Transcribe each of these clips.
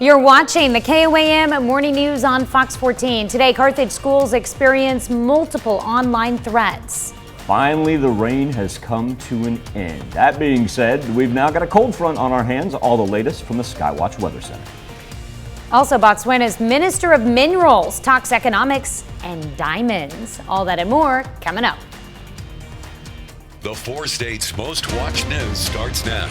You're watching the KOAM Morning News on Fox 14. Today, Carthage schools experience multiple online threats. Finally, the rain has come to an end. That being said, we've now got a cold front on our hands. All the latest from the Skywatch Weather Center. Also, Botswana's Minister of Minerals talks economics and diamonds. All that and more coming up. The four states' most watched news starts now.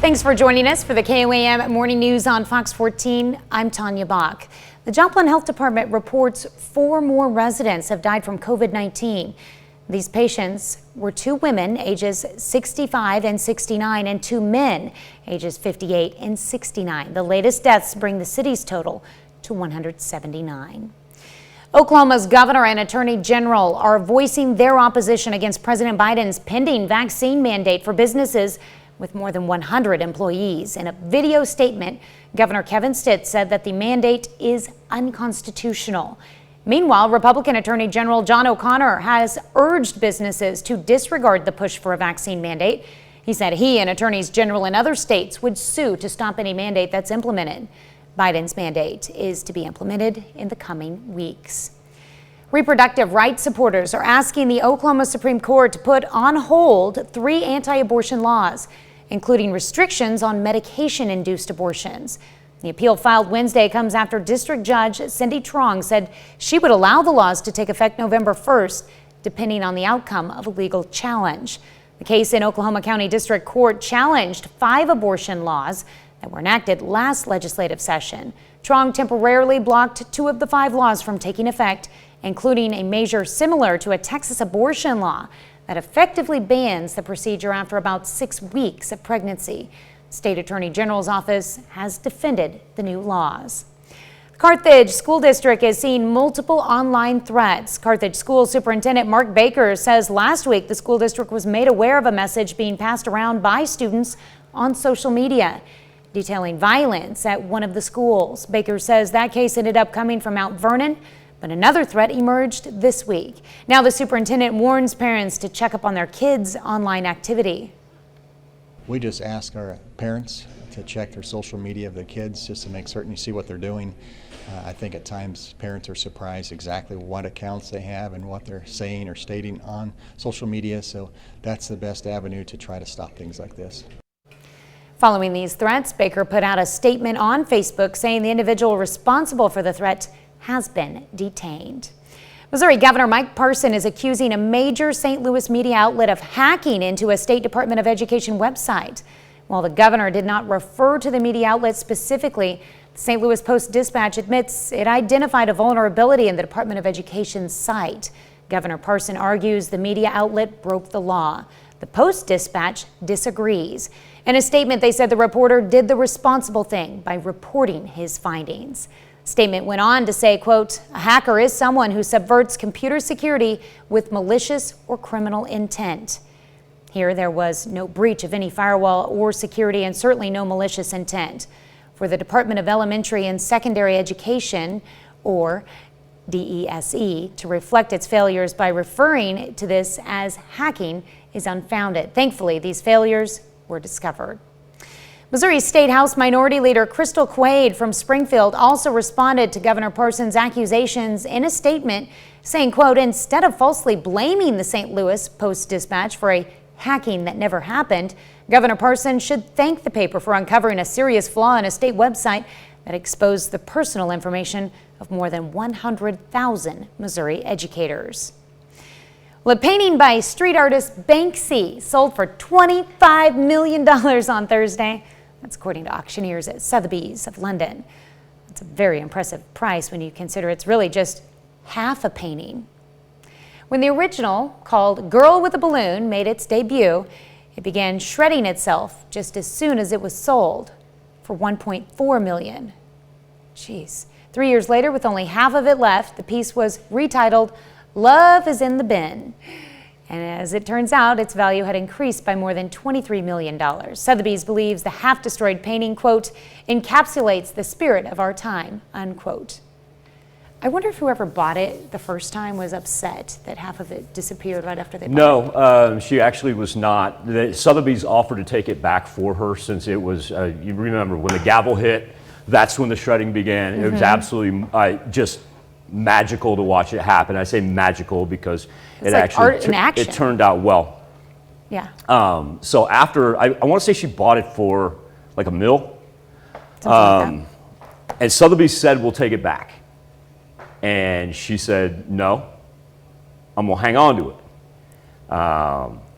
Thanks for joining us for the KOAM Morning News on Fox 14. I'm Tanya Bach. The Joplin Health Department reports 4 more residents have died from COVID-19. These patients were 2 women, ages 65 and 69, and 2 men, ages 58 and 69. The latest deaths bring the city's total to 179. Oklahoma's governor and attorney general are voicing their opposition against President Biden's pending vaccine mandate for businesses with more than 100 employees. In a video statement, Governor Kevin Stitt said that the mandate is unconstitutional. Meanwhile, Republican Attorney General John O'Connor has urged businesses to disregard the push for a vaccine mandate. He said he and attorneys general in other states would sue to stop any mandate that's implemented. Biden's mandate is to be implemented in the coming weeks. Reproductive rights supporters are asking the Oklahoma Supreme Court to put on hold 3 anti-abortion laws, including restrictions on medication-induced abortions. The appeal filed Wednesday comes after District Judge Cindy Trong said she would allow the laws to take effect November 1st, depending on the outcome of a legal challenge. The case in Oklahoma County District Court challenged 5 abortion laws that were enacted last legislative session. Trong temporarily blocked 2 of the 5 laws from taking effect, including a measure similar to a Texas abortion law that effectively bans the procedure after about 6 weeks of pregnancy. State Attorney General's office has defended the new laws. Carthage School District is seeing multiple online threats. Carthage School Superintendent Mark Baker says last week the school district was made aware of a message being passed around by students on social media detailing violence at one of the schools. Baker says that case ended up coming from Mount Vernon, but another threat emerged this week. Now the superintendent warns parents to check up on their kids' online activity. We just ask our parents to check their social media of their kids just to make certain you see what they're doing. I think at times parents are surprised exactly what accounts they have and what they're saying or stating on social media, so that's the best avenue to try to stop things like this. Following these threats, Baker put out a statement on Facebook saying the individual responsible for the threat has been detained. Missouri Governor Mike Parson is accusing a major St. Louis media outlet of hacking into a State Department of Education website. While the governor did not refer to the media outlet specifically, the St. Louis Post-Dispatch admits it identified a vulnerability in the Department of Education's site. Governor Parson argues the media outlet broke the law. The Post-Dispatch disagrees. In a statement, they said the reporter did the responsible thing by reporting his findings. Statement went on to say, quote, "A hacker is someone who subverts computer security with malicious or criminal intent." Here, there was no breach of any firewall or security and certainly no malicious intent. For the Department of Elementary and Secondary Education, or DESE, to reflect its failures by referring to this as hacking is unfounded. Thankfully, these failures were discovered. Missouri State House Minority Leader Crystal Quaid from Springfield also responded to Governor Parson's accusations in a statement saying, quote, "Instead of falsely blaming the St. Louis Post-Dispatch for a hacking that never happened, Governor Parson should thank the paper for uncovering a serious flaw in a state website that exposed the personal information of more than 100,000 Missouri educators." Well, a painting by street artist Banksy sold for $25 million on Thursday. That's according to auctioneers at Sotheby's of London. That's a very impressive price when you consider it's really just half a painting. When the original, called Girl with a Balloon, made its debut, it began shredding itself just as soon as it was sold for $1.4 million. Jeez. 3 years later, with only half of it left, the piece was retitled Love is in the Bin. And as it turns out, its value had increased by more than $23 million. Sotheby's believes the half-destroyed painting, quote, "encapsulates the spirit of our time," unquote. I wonder if whoever bought it the first time was upset that half of it disappeared right after they bought it. No, she actually was not. Sotheby's offered to take it back for her since it was, you remember when the gavel hit, That's when the shredding began. It was absolutely just magical to watch it happen. I say magical because it like actually art in action. It turned out well. Yeah. So after, I want to say she bought it for like $1 million. Like And Sotheby's said, we'll take it back. And she said, no, I'm going to hang on to it.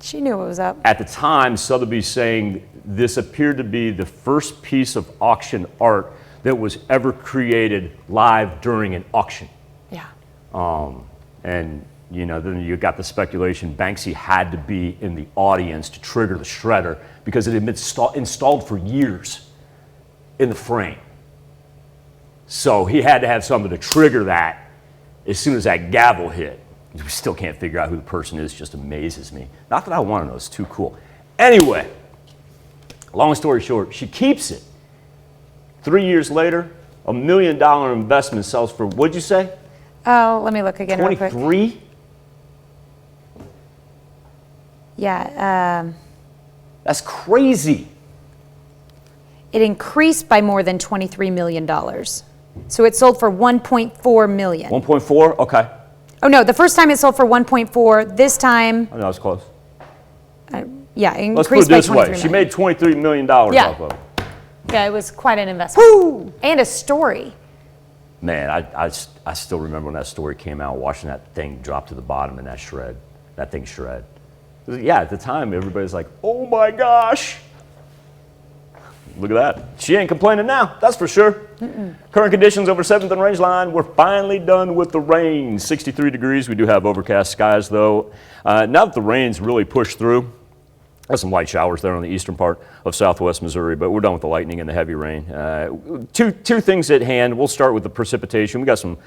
she knew what was up. At the time, Sotheby's saying this appeared to be the first piece of auction art that was ever created live during an auction. Yeah. And you know, then you got the speculation Banksy had to be in the audience to trigger the shredder because it had been installed for years in the frame. So he had to have something to trigger that as soon as that gavel hit. We still can't figure out who the person is, just amazes me. Not that I want to know, it's too cool. Anyway, long story short, she keeps it. 3 years later, $1 million investment sells for, what'd you say? Oh, let me look again real quick. 23? Yeah. That's crazy. It increased by more than $23 million. So it sold for $1.4 million. 1.4? Okay. Oh no, the first time it sold for 1.4. This time, I know, it's close. yeah, it Let's put increased it by this 23 way. She million. made $23 million off of it. Yeah, it was quite an investment. And a story. Man, I still remember when that story came out, watching that thing drop to the bottom and that thing shred. Yeah, at the time, everybody's like, oh my gosh. Look at that. She ain't complaining now, that's for sure. Current conditions over 7th and Range Line. We're finally done with the rain. 63 degrees. We do have overcast skies, though. Now that the rain's really pushed through, there's some light showers there on the eastern part of southwest Missouri, but we're done with the lightning and the heavy rain. Two things at hand. We'll start with the precipitation. We got some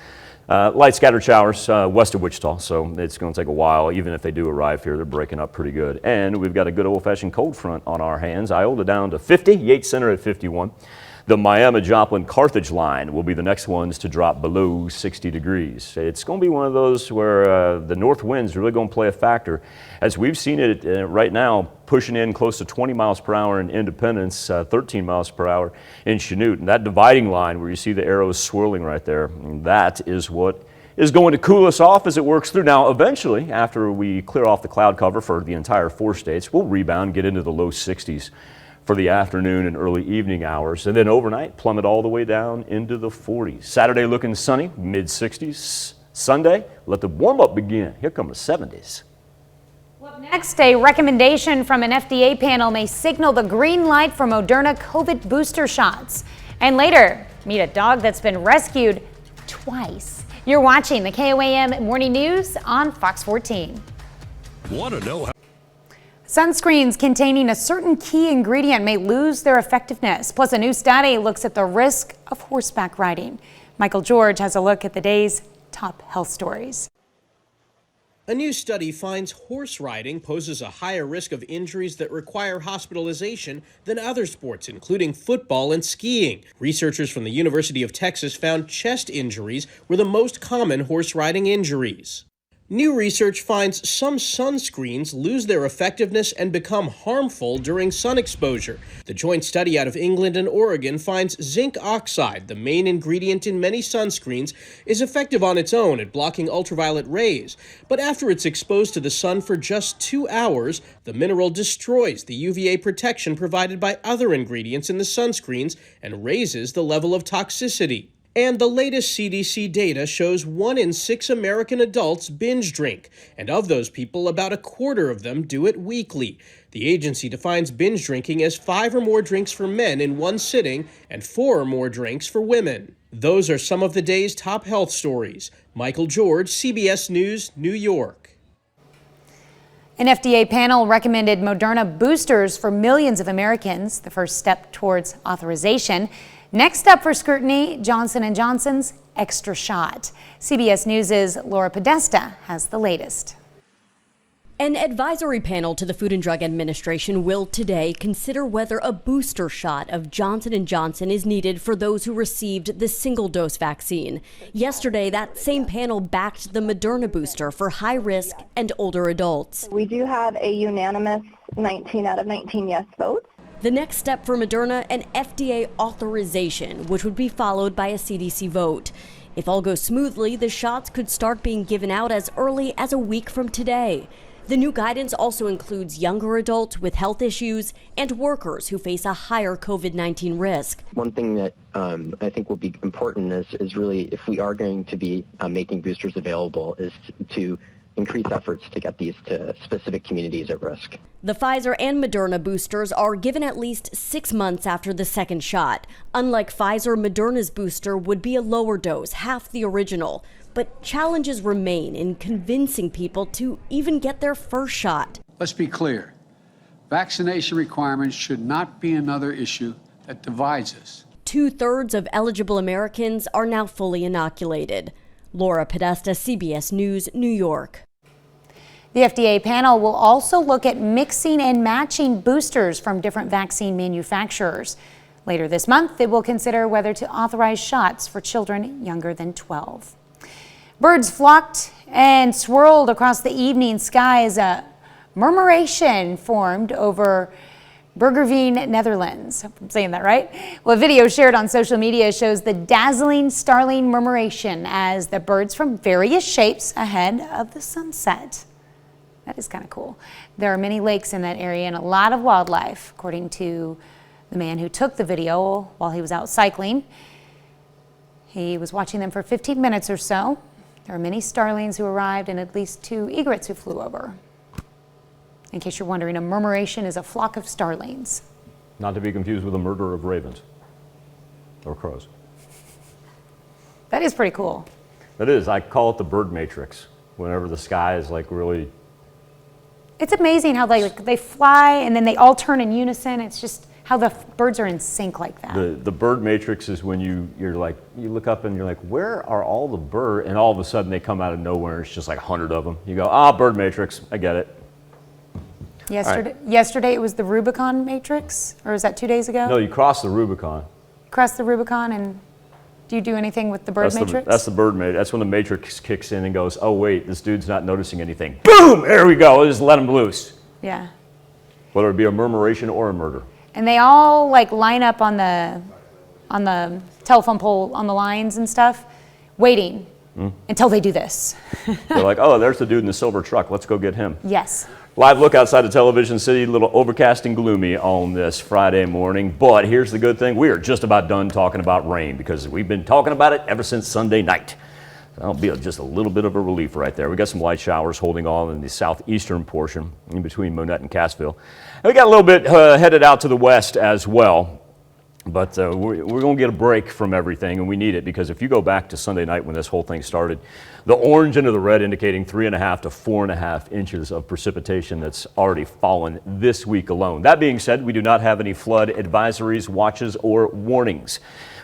light scattered showers west of Wichita, so it's going to take a while. Even if they do arrive here, they're breaking up pretty good. And we've got a good old-fashioned cold front on our hands. Iola down to 50, Yates Center at 51. The Miami-Joplin-Carthage line will be the next ones to drop below 60 degrees. It's going to be one of those where the north wind's really going to play a factor. As we've seen it right now, pushing in close to 20 miles per hour in Independence, 13 miles per hour in Chanute. And that dividing line where you see the arrows swirling right there, that is what is going to cool us off as it works through. Now, eventually, after we clear off the cloud cover for the entire 4 states, we'll rebound, get into the low 60s for the afternoon and early evening hours, and then overnight plummet all the way down into the 40s. Saturday looking sunny, mid-60s. Sunday, let the warm-up begin. Here come the 70s. Well, next, a recommendation from an FDA panel may signal the green light for Moderna COVID booster shots. And later, meet a dog that's been rescued twice. You're watching the KOAM Morning News on Fox 14. Want to know how? Sunscreens containing a certain key ingredient may lose their effectiveness. Plus, a new study looks at the risk of horseback riding. Michael George has a look at the day's top health stories. A new study finds horse riding poses a higher risk of injuries that require hospitalization than other sports, including football and skiing. Researchers from the University of Texas found chest injuries were the most common horse riding injuries. New research finds some sunscreens lose their effectiveness and become harmful during sun exposure. The joint study out of England and Oregon finds zinc oxide, the main ingredient in many sunscreens, is effective on its own at blocking ultraviolet rays. But after it's exposed to the sun for just 2 hours, the mineral destroys the UVA protection provided by other ingredients in the sunscreens and raises the level of toxicity. And the latest CDC data shows 1 in 6 American adults binge drink, and of those people, about a quarter of them do it weekly. The agency defines binge drinking as 5 or more drinks for men in one sitting and 4 or more drinks for women. Those are some of the day's top health stories. Michael George, CBS News, New York. An FDA panel recommended Moderna boosters for millions of Americans, the first step towards authorization. Next up for scrutiny, Johnson & Johnson's extra shot. CBS News' Laura Podesta has the latest. An advisory panel to the Food and Drug Administration will today consider whether a booster shot of Johnson & Johnson is needed for those who received the single-dose vaccine. Yesterday, that same panel backed the Moderna booster for high-risk and older adults. We do have a unanimous 19 out of 19 yes votes. The next step for Moderna, an FDA authorization, which would be followed by a CDC vote. If all goes smoothly, the shots could start being given out as early as a week from today. The new guidance also includes younger adults with health issues and workers who face a higher COVID-19 risk. One thing that I think will be important is really, if we are going to be making boosters available, is to increase efforts to get these to specific communities at risk. The Pfizer and Moderna boosters are given at least 6 months after the second shot. Unlike Pfizer, Moderna's booster would be a lower dose, half the original. But challenges remain in convincing people to even get their first shot. Let's be clear. Vaccination requirements should not be another issue that divides us. 2/3 of eligible Americans are now fully inoculated. Laura Podesta, CBS News, New York. The FDA panel will also look at mixing and matching boosters from different vaccine manufacturers. Later this month, it will consider whether to authorize shots for children younger than 12. Birds flocked and swirled across the evening sky as a murmuration formed over Burgerveen, Netherlands. Hope I'm saying that right. Well, a video shared on social media shows the dazzling starling murmuration as the birds from various shapes ahead of the sunset. That is kind of cool. There are many lakes in that area and a lot of wildlife, according to the man who took the video while he was out cycling. He was watching them for 15 minutes or so. There are many starlings who arrived and at least 2 egrets who flew over. In case you're wondering, a murmuration is a flock of starlings. Not to be confused with a murder of ravens or crows. That is pretty cool. That is. I call it the bird matrix. Whenever the sky is like really... It's amazing how they fly and then they all turn in unison. It's just how the birds are in sync like that. The bird matrix is when you look up and you're like, where are all the birds? And all of a sudden they come out of nowhere. It's just like 100 of them. You go, bird matrix. I get it. Yesterday it was the Rubicon matrix, or was that 2 days ago? No, you cross the Rubicon. Cross the Rubicon, and do you do anything with the bird matrix? That's the bird matrix. That's when the matrix kicks in and goes, oh wait, this dude's not noticing anything. Boom! There we go. Just let him loose. Yeah. Whether it be a murmuration or a murder. And they all line up on the telephone pole on the lines and stuff, waiting until they do this. They're like, oh, there's the dude in the silver truck. Let's go get him. Yes. Live look outside the Television City, a little overcast and gloomy on this Friday morning. But here's the good thing. We are just about done talking about rain because we've been talking about it ever since Sunday night. That'll be just a little bit of a relief right there. We got some light showers holding on in the southeastern portion in between Monette and Cassville. And we got a little bit headed out to the west as well. But we're going to get a break from everything, and we need it because if you go back to Sunday night when this whole thing started, the orange into the red indicating 3.5 to 4.5 inches of precipitation that's already fallen this week alone. That being said, we do not have any flood advisories, watches, or warnings.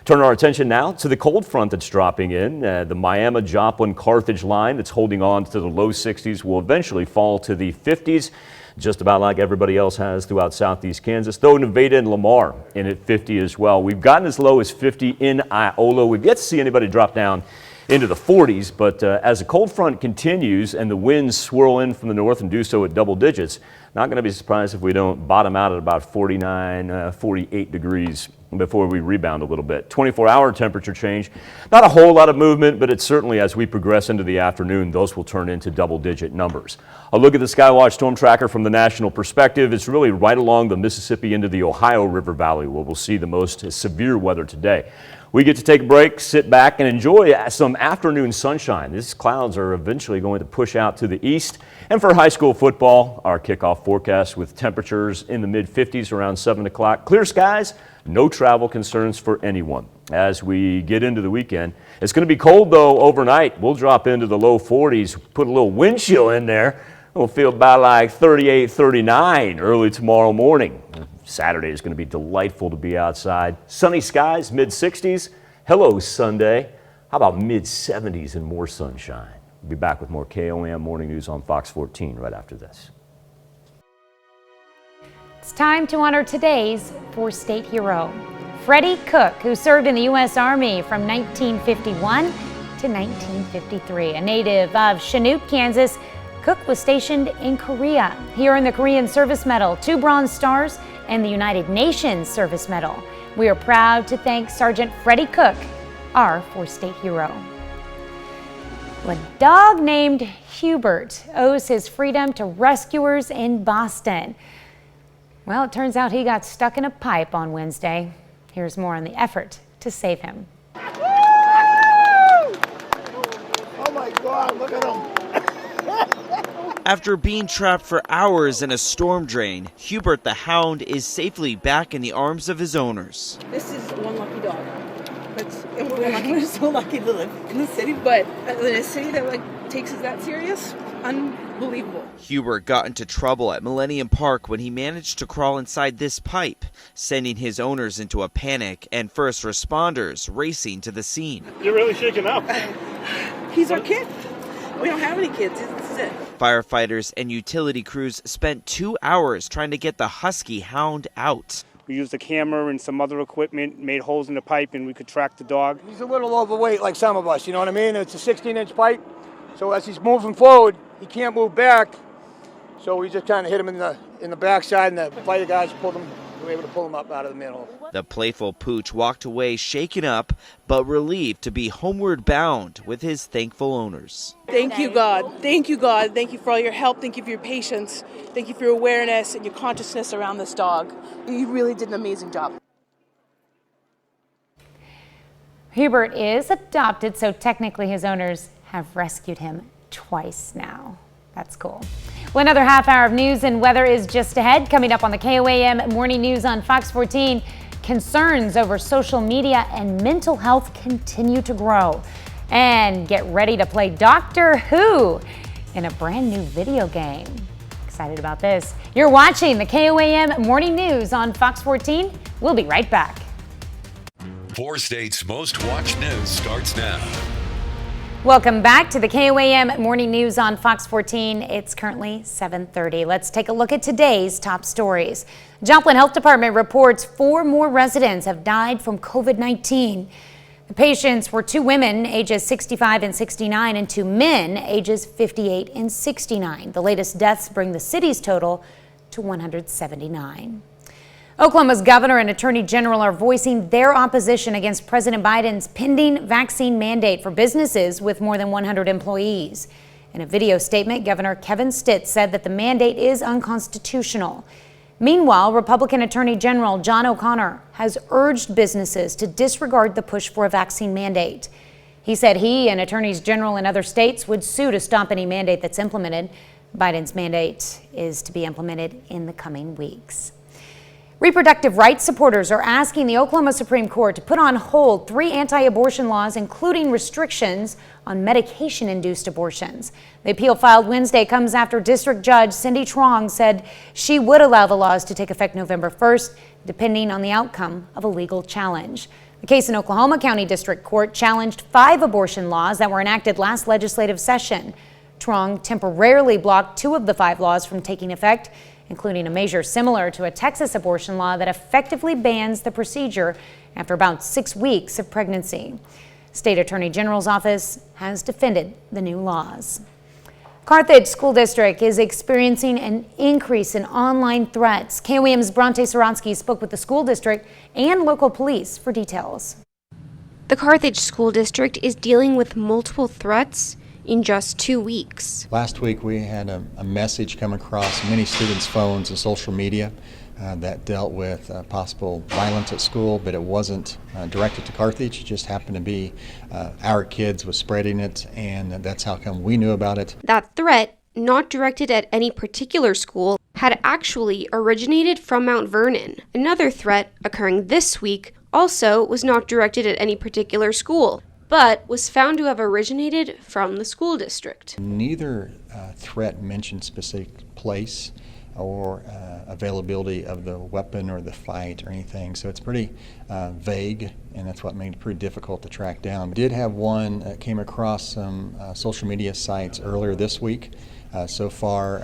Turn our attention now to the cold front that's dropping in. The Miami-Joplin-Carthage line that's holding on to the low 60s will eventually fall to the 50s. Just about like everybody else has throughout southeast Kansas, though Nevada and Lamar in at 50 as well. We've gotten as low as 50 in Iola. We've yet to see anybody drop down into the 40s, but as the cold front continues and the winds swirl in from the north and do so at double digits, not going to be surprised if we don't bottom out at about 49, 48 degrees before we rebound a little bit. 24-hour temperature change, not a whole lot of movement, but it's certainly as we progress into the afternoon, those will turn into double-digit numbers. A look at the Skywatch storm tracker from the national perspective. It's really right along the Mississippi into the Ohio River Valley where we'll see the most severe weather today. We get to take a break, sit back, and enjoy some afternoon sunshine. These clouds are eventually going to push out to the east. And for high school football, our kickoff forecast with temperatures in the mid-50s around 7 o'clock. Clear skies, no travel concerns for anyone. As we get into the weekend, it's going to be cold, though, overnight. We'll drop into the low 40s, put a little wind chill in there. We'll feel about like 38, 39 early tomorrow morning. Saturday is going to be delightful to be outside. Sunny skies, mid-60s. Hello, Sunday. How about mid-70s and more sunshine? We'll be back with more KOAM Morning News on Fox 14 right after this. It's time to honor today's four-state hero, Freddie Cook, who served in the U.S. Army from 1951 to 1953. A native of Chanute, Kansas, Cook was stationed in Korea. He earned the Korean Service Medal, 2 Bronze Stars, and the United Nations Service Medal. We are proud to thank Sergeant Freddie Cook, our 4-state hero. A dog named Hubert owes his freedom to rescuers in Boston. Well, it turns out he got stuck in a pipe on Wednesday. Here's more on the effort to save him. Oh my God, look at him. After being trapped for hours in a storm drain, Hubert the hound is safely back in the arms of his owners. This is one lucky dog. We're so lucky to live in the city, but in a city that takes us that serious, unbelievable. Hubert got into trouble at Millennium Park when he managed to crawl inside this pipe, sending his owners into a panic and first responders racing to the scene. You're really shaken up. He's our kid. We don't have any kids. This is it. Firefighters and utility crews spent 2 hours trying to get the husky hound out. We used a camera and some other equipment, made holes in the pipe, and we could track the dog. He's a little overweight like some of us, you know what I mean? It's a 16-inch pipe, so as he's moving forward, he can't move back. So we just kind of hit him in the backside, and the fire guys we were able to pull him up out of the manhole. The playful pooch walked away shaken up, but relieved to be homeward bound with his thankful owners. Thank you, God. Thank you, God. Thank you for all your help. Thank you for your patience. Thank you for your awareness and your consciousness around this dog. You really did an amazing job. Hubert is adopted, so technically his owners have rescued him twice now. That's cool. Well, another half hour of news and weather is just ahead. Coming up on the KOAM Morning News on Fox 14, concerns over social media and mental health continue to grow. And get ready to play Doctor Who in a brand new video game. Excited about this. You're watching the KOAM Morning News on Fox 14. We'll be right back. 4 States' most watched news starts now. Welcome back to the KOAM Morning News on Fox 14. It's currently 7:30. Let's take a look at today's top stories. Joplin Health Department reports 4 more residents have died from COVID-19. The patients were 2 women ages 65 and 69 and 2 men ages 58 and 69. The latest deaths bring the city's total to 179. Oklahoma's governor and attorney general are voicing their opposition against President Biden's pending vaccine mandate for businesses with more than 100 employees. In a video statement, Governor Kevin Stitt said that the mandate is unconstitutional. Meanwhile, Republican Attorney General John O'Connor has urged businesses to disregard the push for a vaccine mandate. He said he and attorneys general in other states would sue to stop any mandate that's implemented. Biden's mandate is to be implemented in the coming weeks. Reproductive rights supporters are asking the Oklahoma Supreme Court to put on hold 3 anti-abortion laws, including restrictions on medication-induced abortions. The appeal filed Wednesday comes after District Judge Cindy Trong said she would allow the laws to take effect November 1st, depending on the outcome of a legal challenge. The case in Oklahoma County District Court challenged 5 abortion laws that were enacted last legislative session. Trong temporarily blocked 2 of the 5 laws from taking effect, including a measure similar to a Texas abortion law that effectively bans the procedure after about 6 weeks of pregnancy. State Attorney General's office has defended the new laws. Carthage School District is experiencing an increase in online threats. KOAM's Bronte Saransky spoke with the school district and local police for details. The Carthage School District is dealing with multiple threats in just 2 weeks. Last week we had a message come across many students' phones and social media that dealt with possible violence at school, but it wasn't directed to Carthage. It just happened to be our kids was spreading it, and that's how come we knew about it. That threat, not directed at any particular school, had actually originated from Mount Vernon. Another threat occurring this week also was not directed at any particular school, but was found to have originated from the school district. Neither threat mentioned specific place or availability of the weapon or the fight or anything, so it's pretty vague, and that's what made it pretty difficult to track down. We did have one that came across some social media sites earlier this week. So far,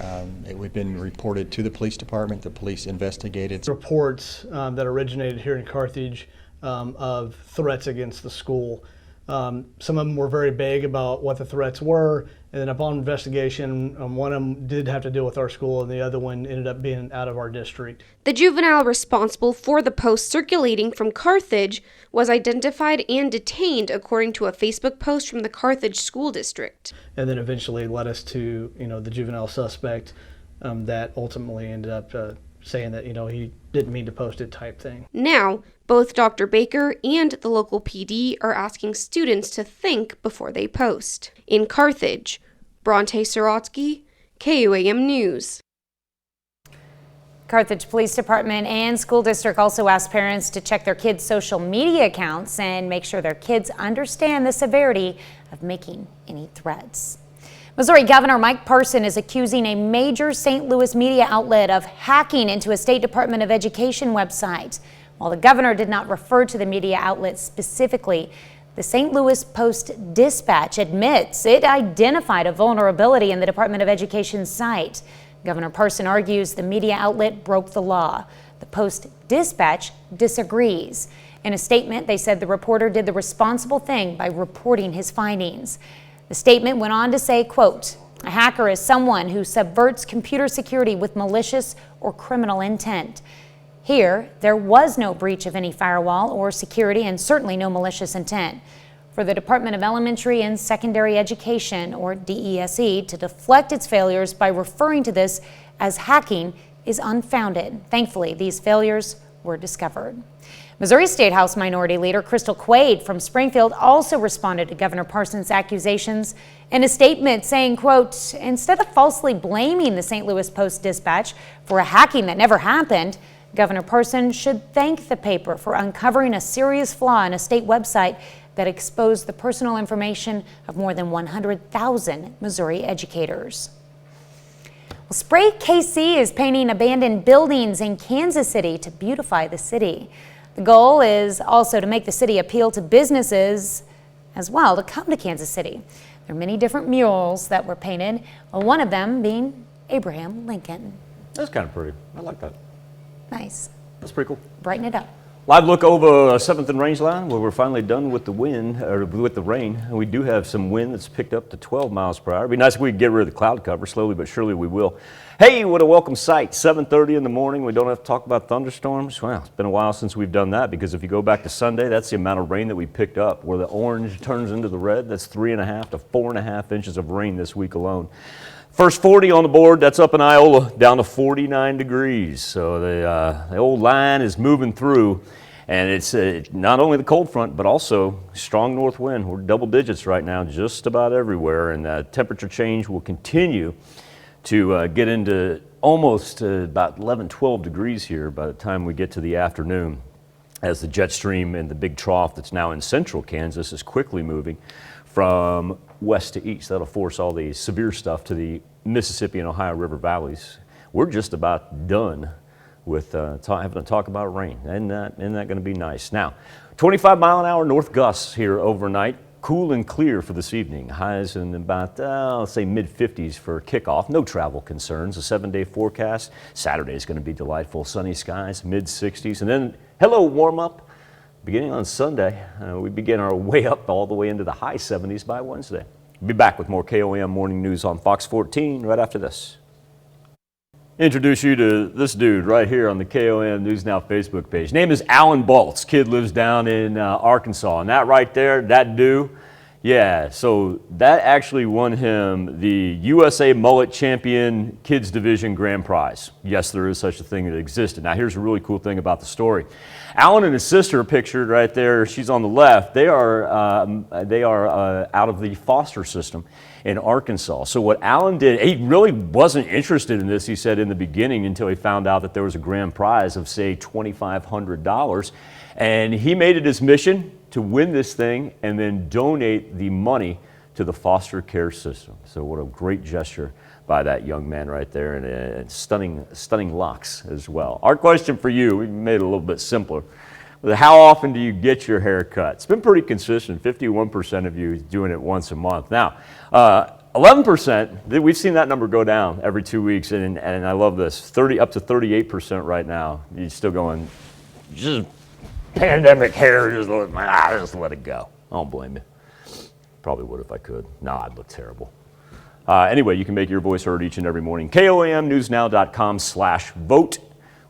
we've been reported to the police department. The police investigated. Reports that originated here in Carthage of threats against the school. Some of them were very vague about what the threats were, and then upon investigation, one of them did have to deal with our school, and the other one ended up being out of our district. The juvenile responsible for the post circulating from Carthage was identified and detained according to a Facebook post from the Carthage School District. And then eventually led us to, the juvenile suspect that ultimately ended up saying that, he didn't mean to post it type thing. Now, both Dr. Baker and the local PD are asking students to think before they post. In Carthage, Bronte Sorotsky, KOAM News. Carthage Police Department and School District also asked parents to check their kids' social media accounts and make sure their kids understand the severity of making any threats. Missouri Governor Mike Parson is accusing a major St. Louis media outlet of hacking into a State Department of Education website. While the governor did not refer to the media outlet specifically, the St. Louis Post-Dispatch admits it identified a vulnerability in the Department of Education's site. Governor Parson argues the media outlet broke the law. The Post-Dispatch disagrees. In a statement, they said the reporter did the responsible thing by reporting his findings. The statement went on to say, quote, "A hacker is someone who subverts computer security with malicious or criminal intent. Here, there was no breach of any firewall or security and certainly no malicious intent. For the Department of Elementary and Secondary Education, or DESE, to deflect its failures by referring to this as hacking is unfounded. Thankfully, these failures were discovered." Missouri State House Minority Leader Crystal Quaid from Springfield also responded to Governor Parson's accusations in a statement saying, quote, "Instead of falsely blaming the St. Louis Post-Dispatch for a hacking that never happened, Governor Parson should thank the paper for uncovering a serious flaw in a state website that exposed the personal information of more than 100,000 Missouri educators." Well, Spray KC is painting abandoned buildings in Kansas City to beautify the city. The goal is also to make the city appeal to businesses as well to come to Kansas City. There are many different murals that were painted, one of them being Abraham Lincoln. That's kind of pretty. I like that. Nice. That's pretty cool. Brighten it up. Live look over 7th and Range Line, where we're finally done with the wind, or with the rain. We do have some wind that's picked up to 12 miles per hour. It'd be nice if we could get rid of the cloud cover. Slowly but surely we will. Hey, what a welcome sight. 7:30 in the morning. We don't have to talk about thunderstorms. Well, it's been a while since we've done that, because if you go back to Sunday, that's the amount of rain that we picked up. Where the orange turns into the red, that's 3.5 to 4.5 inches of rain this week alone. First 40 on the board, that's up in Iola, down to 49 degrees. So the old line is moving through, and it's not only the cold front, but also strong north wind. We're double digits right now, just about everywhere, and temperature change will continue to get into almost about 11, 12 degrees here by the time we get to the afternoon, as the jet stream and the big trough that's now in central Kansas is quickly moving from west to east. That'll force all the severe stuff to the Mississippi and Ohio River valleys. We're just about done with having to talk about rain. Isn't that going to be nice? Now, 25-mile-an-hour north gusts here overnight. Cool and clear for this evening. Highs in about, let's say, mid-50s for kickoff. No travel concerns. A 7-day forecast. Saturday is going to be delightful. Sunny skies, mid-60s. And then, hello, warm-up. Beginning on Sunday, we begin our way up all the way into the high 70s by Wednesday. We'll be back with more KOAM morning news on Fox 14 right after this. Introduce you to this dude right here on the KOAM News Now Facebook page. Name is Alan Baltz. Kid lives down in Arkansas. And that right there, that dude, yeah, so that actually won him the USA Mullet Champion Kids Division Grand Prize. Yes, there is such a thing that existed. Now, here's a really cool thing about the story. Alan and his sister are pictured right there. She's on the left. They are out of the foster system in Arkansas. So what Alan did, he really wasn't interested in this, he said, in the beginning, until he found out that there was a grand prize of, say, $2,500. And he made it his mission to win this thing and then donate the money to the foster care system. So what a great gesture by that young man right there, and stunning locks as well. Our question for you, we made it a little bit simpler. How often do you get your hair cut? It's been pretty consistent. 51% of you is doing it once a month. Now, 11%, we've seen that number go down every 2 weeks, and I love this. Up to 38% right now. You're still going, just pandemic hair, just let it go. I don't blame you. Probably would if I could. Nah, I'd look terrible. Anyway, you can make your voice heard each and every morning. KOAMnewsnow.com/vote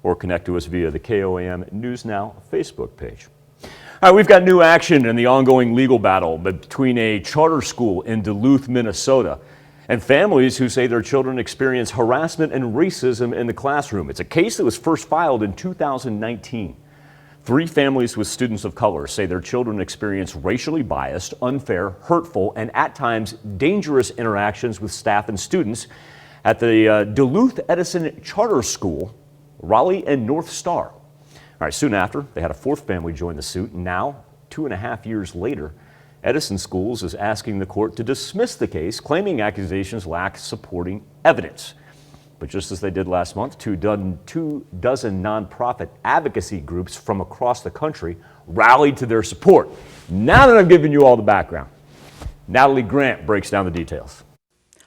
or connect to us via the KOAM News Now Facebook page. All right, we've got new action in the ongoing legal battle between a charter school in Duluth, Minnesota, and families who say their children experience harassment and racism in the classroom. It's a case that was first filed in 2019. 3 families with students of color say their children experience racially biased, unfair, hurtful, and at times dangerous interactions with staff and students at the Duluth Edison Charter School, Raleigh and North Star. All right, soon after, they had a 4th family join the suit, and now, 2.5 years later, Edison Schools is asking the court to dismiss the case, claiming accusations lack supporting evidence. But just as they did last month, 2 dozen nonprofit advocacy groups from across the country rallied to their support. Now that I've given you all the background, Natalie Grant breaks down the details.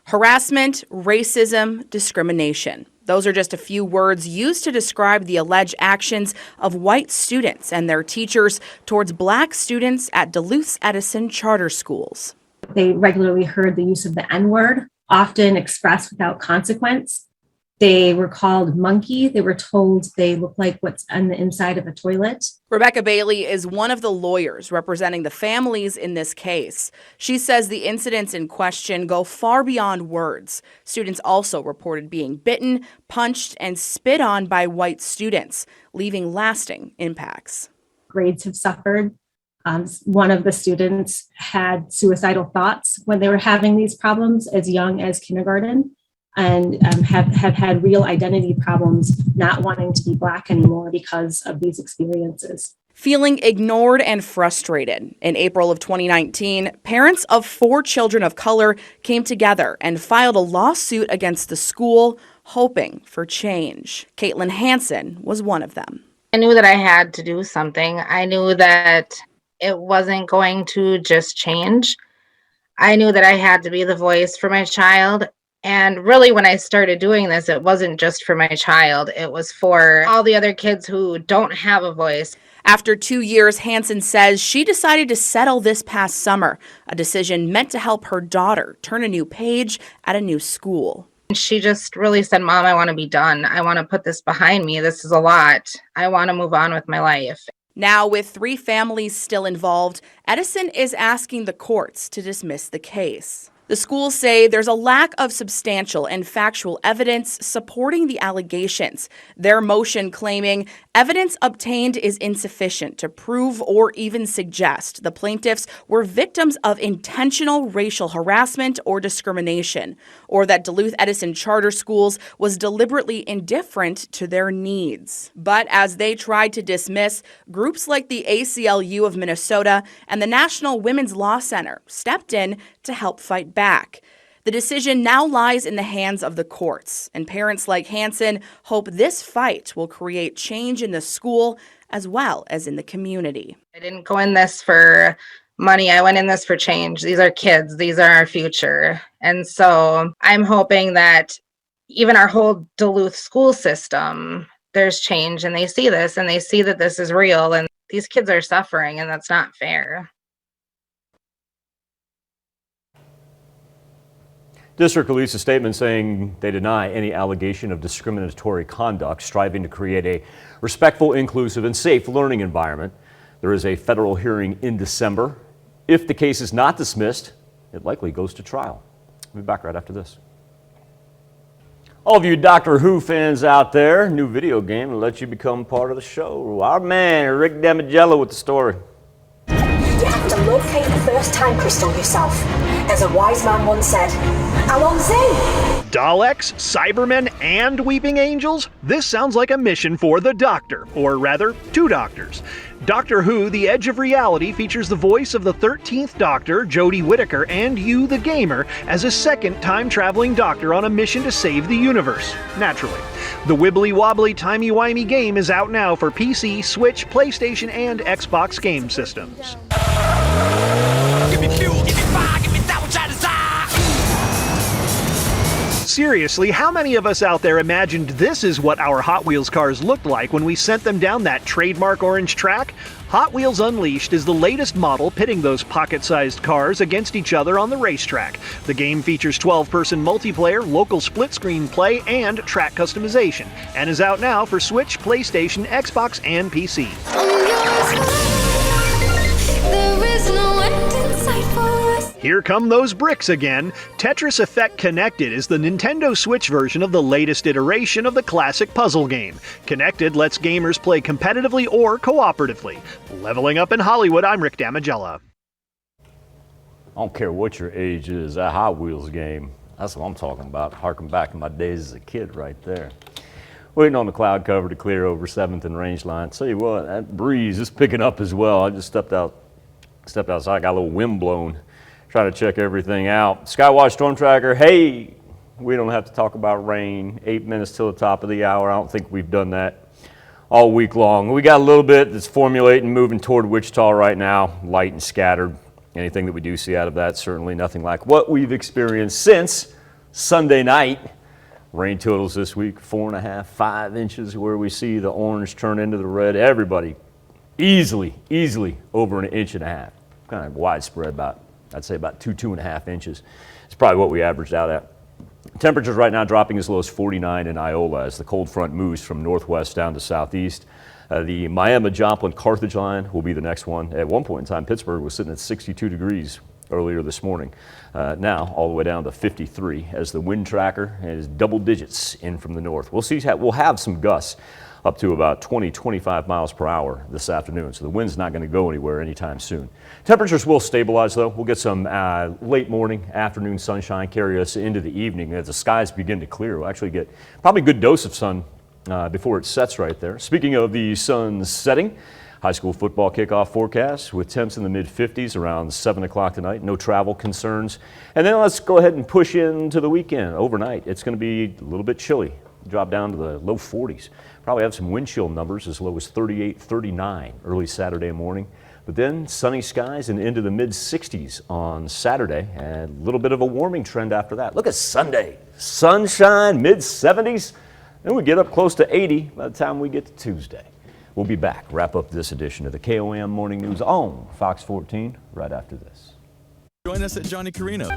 Harassment, racism, discrimination. Those are just a few words used to describe the alleged actions of white students and their teachers towards black students at Duluth's Edison charter schools. They regularly heard the use of the N-word, often expressed without consequence. They were called monkey. They were told they look like what's on the inside of a toilet. Rebecca Bailey is one of the lawyers representing the families in this case. She says the incidents in question go far beyond words. Students also reported being bitten, punched, and spit on by white students, leaving lasting impacts. Grades have suffered. One of the students had suicidal thoughts when they were having these problems as young as kindergarten, and have had real identity problems, not wanting to be Black anymore because of these experiences. Feeling ignored and frustrated, in April of 2019, parents of 4 children of color came together and filed a lawsuit against the school, hoping for change. Caitlin Hansen was one of them. I knew that I had to do something. I knew that it wasn't going to just change. I knew that I had to be the voice for my child. And really, when I started doing this, it wasn't just for my child. It was for all the other kids who don't have a voice. After 2 years, Hansen says she decided to settle this past summer, a decision meant to help her daughter turn a new page at a new school. She just really said, "Mom, I want to be done. I want to put this behind me. This is a lot. I want to move on with my life." Now, with 3 families still involved, Edison is asking the courts to dismiss the case. The schools say there's a lack of substantial and factual evidence supporting the allegations. Their motion claiming evidence obtained is insufficient to prove or even suggest the plaintiffs were victims of intentional racial harassment or discrimination, or that Duluth Edison Charter Schools was deliberately indifferent to their needs. But as they tried to dismiss, groups like the ACLU of Minnesota and the National Women's Law Center stepped in to help fight back. The decision now lies in the hands of the courts, and parents like Hansen hope this fight will create change in the school as well as in the community. I didn't go in this for money. I went in this for change. These are kids. These are our future. And so I'm hoping that even our whole Duluth school system, there's change, and they see this and they see that this is real and these kids are suffering, and that's not fair. District released a statement saying they deny any allegation of discriminatory conduct, striving to create a respectful, inclusive, and safe learning environment. There is a federal hearing in December. If the case is not dismissed, it likely goes to trial. We'll be back right after this. All of you Doctor Who fans out there, new video game will let you become part of the show. Our man, Rick Damagello with the story. You have to locate the first time crystal yourself. As a wise man once said, Allons-y! Daleks, Cybermen, and Weeping Angels? This sounds like a mission for the Doctor, or rather, 2 doctors. Doctor Who, The Edge of Reality features the voice of the 13th Doctor, Jodie Whittaker, and you, the gamer, as a second time-traveling Doctor on a mission to save the universe, naturally. The wibbly-wobbly, timey-wimey game is out now for PC, Switch, PlayStation, and Xbox game systems. seriously, how many of us out there imagined this is what our Hot Wheels cars looked like when we sent them down that trademark orange track? Hot Wheels Unleashed is the latest model pitting those pocket-sized cars against each other on the racetrack. The game features 12-person multiplayer, local split-screen play, and track customization, and is out now for Switch, PlayStation, Xbox, and PC. Here come those bricks again. Tetris Effect Connected is the Nintendo Switch version of the latest iteration of the classic puzzle game. Connected lets gamers play competitively or cooperatively. Leveling up in Hollywood, I'm Rick Damigella. I don't care what your age is, that Hot Wheels game, that's what I'm talking about. Harking back to my days as a kid right there. Waiting on the cloud cover to clear over 7th and Rangeline. Tell you what, that breeze is picking up as well. I just stepped outside, got a little wind blown. Trying to check everything out. Skywatch Storm Tracker, hey, we don't have to talk about rain. 8 minutes till the top of the hour. I don't think we've done that all week long. We got a little bit that's formulating, moving toward Wichita right now, light and scattered. Anything that we do see out of that, certainly nothing like what we've experienced since Sunday night. Rain totals this week, 4.5, 5 inches, where we see the orange turn into the red. Everybody easily over 1.5 inches. Kind of widespread, I'd say about 2.5 inches. It's probably what we averaged out at. Temperatures right now dropping as low as 49 in Iola as the cold front moves from northwest down to southeast. The Miami-Joplin-Carthage line will be the next one. At one point in time, Pittsburgh was sitting at 62 degrees earlier this morning. Now all the way down to 53 as the wind tracker is double digits in from the north. We'll have some gusts up to about 20-25 miles per hour this afternoon. So the wind's not going to go anywhere anytime soon. Temperatures will stabilize though. We'll get some late morning, afternoon sunshine carry us into the evening. As the skies begin to clear, we'll actually get probably a good dose of sun before it sets right there. Speaking of the sun setting, high school football kickoff forecast with temps in the mid-50s around 7 o'clock tonight. No travel concerns. And then let's go ahead and push into the weekend. Overnight, it's going to be a little bit chilly. Drop down to the low 40s. Probably have some wind chill numbers as low as 38, 39 early Saturday morning. But then sunny skies and into the mid-60s on Saturday, and a little bit of a warming trend after that. Look at Sunday. Sunshine, mid-70s. Then we get up close to 80 by the time we get to Tuesday. We'll be back, wrap up this edition of the KOAM Morning News on Fox 14 right after this. Join us at Johnny Carino.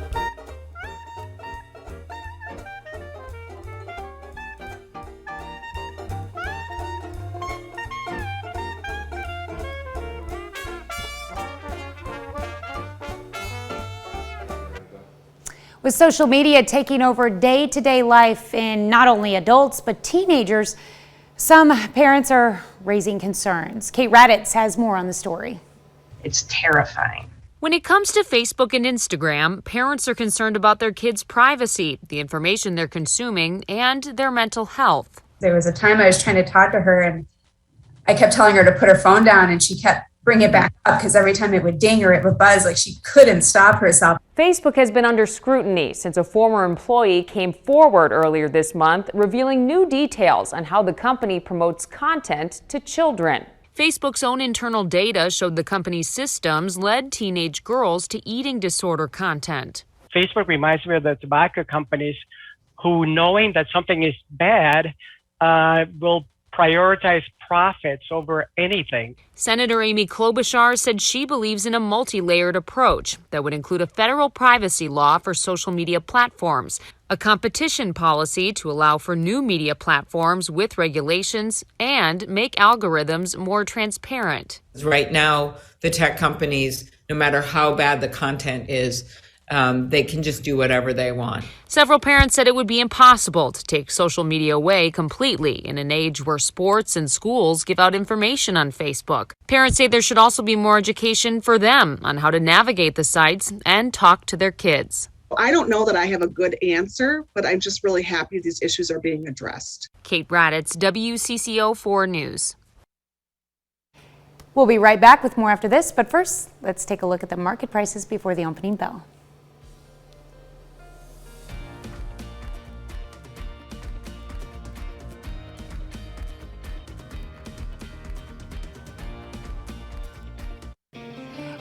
With social media taking over day-to-day life in not only adults but teenagers, some parents are raising concerns. Kate Raditz has more on the story. It's terrifying. When it comes to Facebook and Instagram, parents are concerned about their kids' privacy, the information they're consuming, and their mental health. There was a time I was trying to talk to her and I kept telling her to put her phone down and she kept bringing it back up because every time it would ding or it would buzz, like she couldn't stop herself. Facebook has been under scrutiny since a former employee came forward earlier this month, revealing new details on how the company promotes content to children. Facebook's own internal data showed the company's systems led teenage girls to eating disorder content. Facebook reminds me of the tobacco companies who, knowing that something is bad, will prioritize profits over anything. Senator Amy Klobuchar said she believes in a multi-layered approach that would include a federal privacy law for social media platforms, a competition policy to allow for new media platforms with regulations, and make algorithms more transparent. Right now, the tech companies, no matter how bad the content is, they can just do whatever they want. Several parents said it would be impossible to take social media away completely in an age where sports and schools give out information on Facebook. Parents say there should also be more education for them on how to navigate the sites and talk to their kids. I don't know that I have a good answer, but I'm just really happy these issues are being addressed. Kate Raditz, WCCO 4 News. We'll be right back with more after this, but first, let's take a look at the market prices before the opening bell.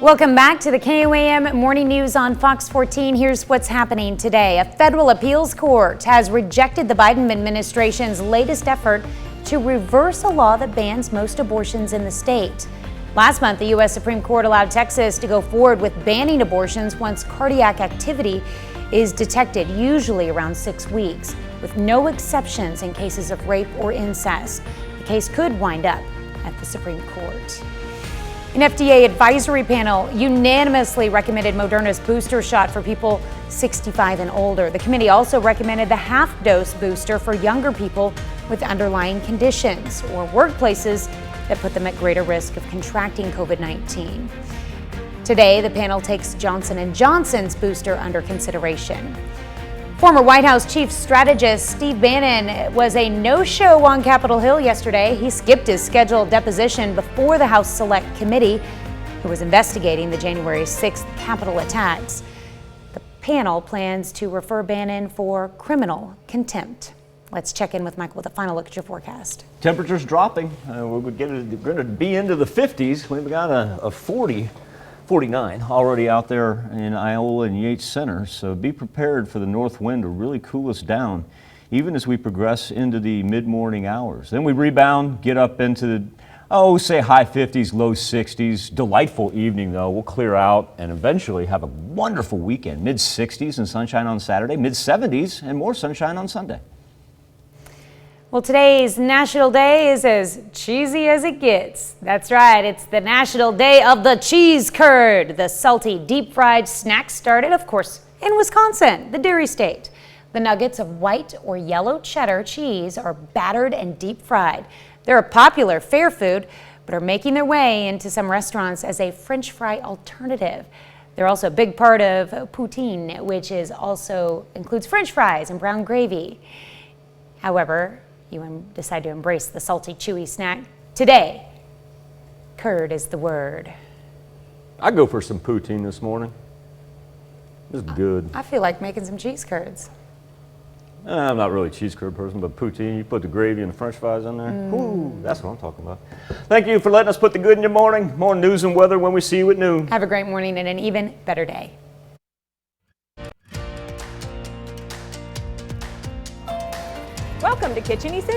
Welcome back to the KOAM Morning News on Fox 14. Here's what's happening today. A federal appeals court has rejected the Biden administration's latest effort to reverse a law that bans most abortions in the state. Last month, the U.S. Supreme Court allowed Texas to go forward with banning abortions once cardiac activity is detected, usually around 6 weeks, with no exceptions in cases of rape or incest. The case could wind up at the Supreme Court. An FDA advisory panel unanimously recommended Moderna's booster shot for people 65 and older. The committee also recommended the half-dose booster for younger people with underlying conditions or workplaces that put them at greater risk of contracting COVID-19. Today, the panel takes Johnson & Johnson's booster under consideration. Former White House chief strategist Steve Bannon was a no-show on Capitol Hill yesterday. He skipped his scheduled deposition before the House Select Committee, who was investigating the January 6th Capitol attacks. The panel plans to refer Bannon for criminal contempt. Let's check in with Michael with a final look at your forecast. Temperatures dropping. We're going to be into the 50s. We've got a 49 already out there in Iowa and Yates Center, so be prepared for the north wind to really cool us down even as we progress into the mid-morning hours. Then we rebound, get up into the, say high 50s, low 60s. Delightful evening though. We'll clear out and eventually have a wonderful weekend. Mid-60s and sunshine on Saturday, mid-70s and more sunshine on Sunday. Well, today's National Day is as cheesy as it gets. That's right, it's the National Day of the Cheese Curd. The salty, deep-fried snack started, of course, in Wisconsin, the dairy state. The nuggets of white or yellow cheddar cheese are battered and deep-fried. They're a popular fare food, but are making their way into some restaurants as a French fry alternative. They're also a big part of poutine, which also includes French fries and brown gravy. However, you decide to embrace the salty, chewy snack. Today, curd is the word. I'd go for some poutine this morning. It's good. I feel like making some cheese curds. I'm not really a cheese curd person, but poutine, you put the gravy and the French fries in there. Ooh, that's what I'm talking about. Thank you for letting us put the good in your morning. More news and weather when we see you at noon. Have a great morning and an even better day. Welcome to Kitchen Essentials.